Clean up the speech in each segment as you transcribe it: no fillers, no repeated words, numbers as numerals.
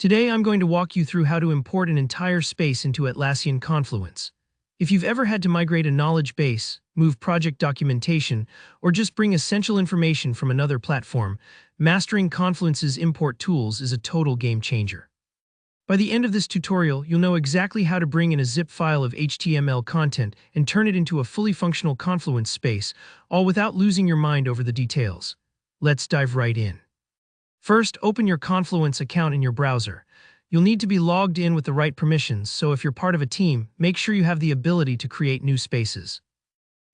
Today I'm going to walk you through how to import an entire space into Atlassian Confluence. If you've ever had to migrate a knowledge base, move project documentation, or just bring essential information from another platform, mastering Confluence's import tools is a total game changer. By the end of this tutorial, you'll know exactly how to bring in a zip file of HTML content and turn it into a fully functional Confluence space, all without losing your mind over the details. Let's dive right in. First, open your Confluence account in your browser. You'll need to be logged in with the right permissions, so if you're part of a team, make sure you have the ability to create new spaces.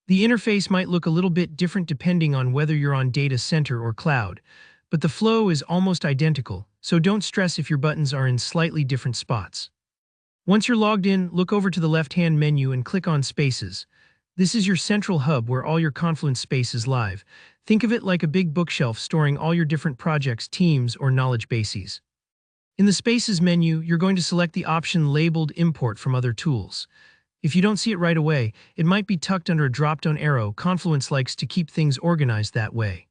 The interface might look a little bit different depending on whether you're on data center or cloud, but the flow is almost identical, so don't stress if your buttons are in slightly different spots. Once you're logged in, look over to the left-hand menu and click on Spaces. This is your central hub where all your Confluence spaces live. Think of it like a big bookshelf storing all your different projects, teams, or knowledge bases. In the Spaces menu, you're going to select the option labeled Import from Other Tools. If you don't see it right away, it might be tucked under a drop-down arrow. Confluence likes to keep things organized that way.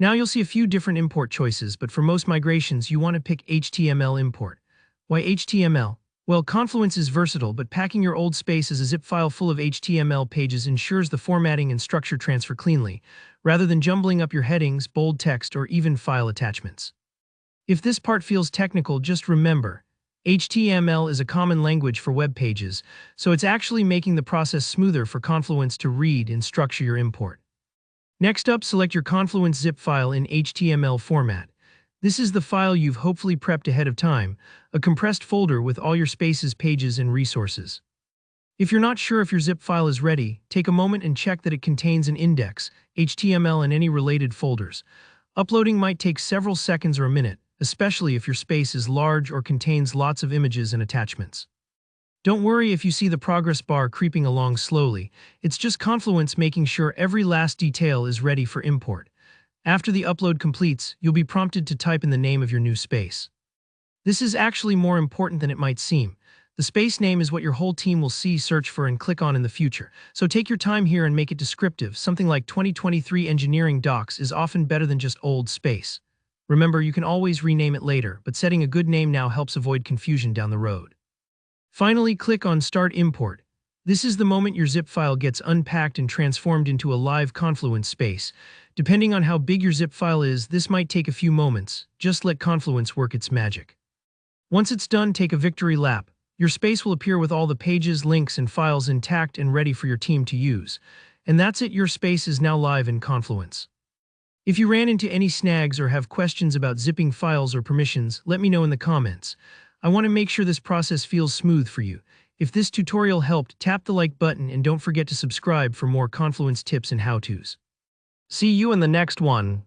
Now you'll see a few different import choices, but for most migrations, you want to pick HTML import. Why HTML? Well, Confluence is versatile, but packing your old space as a zip file full of HTML pages ensures the formatting and structure transfer cleanly, rather than jumbling up your headings, bold text, or even file attachments. If this part feels technical, just remember, HTML is a common language for web pages, so it's actually making the process smoother for Confluence to read and structure your import. Next up, select your Confluence zip file in HTML format. This is the file you've hopefully prepped ahead of time, a compressed folder with all your spaces, pages, and resources. If you're not sure if your zip file is ready, take a moment and check that it contains an index, HTML, and any related folders. Uploading might take several seconds or a minute, especially if your space is large or contains lots of images and attachments. Don't worry if you see the progress bar creeping along slowly. It's just Confluence making sure every last detail is ready for import. After the upload completes, you'll be prompted to type in the name of your new space. This is actually more important than it might seem. The space name is what your whole team will see, search for, and click on in the future. So take your time here and make it descriptive. Something like 2023 Engineering Docs is often better than just old space. Remember, you can always rename it later, but setting a good name now helps avoid confusion down the road. Finally, click on Start Import. This is the moment your zip file gets unpacked and transformed into a live Confluence space. Depending on how big your zip file is, this might take a few moments. Just let Confluence work its magic. Once it's done, take a victory lap. Your space will appear with all the pages, links, and files intact and ready for your team to use. And that's it, your space is now live in Confluence. If you ran into any snags or have questions about zipping files or permissions, let me know in the comments. I want to make sure this process feels smooth for you. If this tutorial helped, tap the like button and don't forget to subscribe for more Confluence tips and how-tos. See you in the next one.